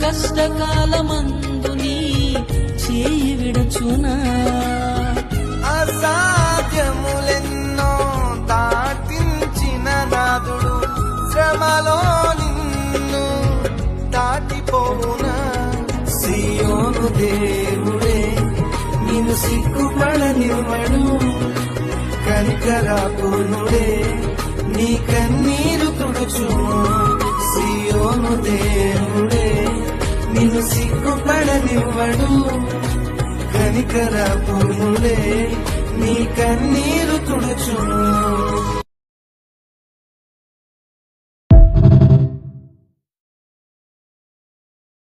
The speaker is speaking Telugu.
కష్టకాలమందు నీ చేయి విడచునా అసాధ్యములెన్నో దాటించిన నాదుడు శ్రమలో నిన్ను దాటిపోవునా సియోను దేవుడే నిన్ను సిగ్గుపడనివ్వడు కనికరాపూర్ణుడే నీ కన్నీరు తుడుచును సియోను దేవుడే నిన్ను సిగ్గుపడనివ్వడు కనికరాపూర్ణుడే నీ కన్నీరు తుడుచును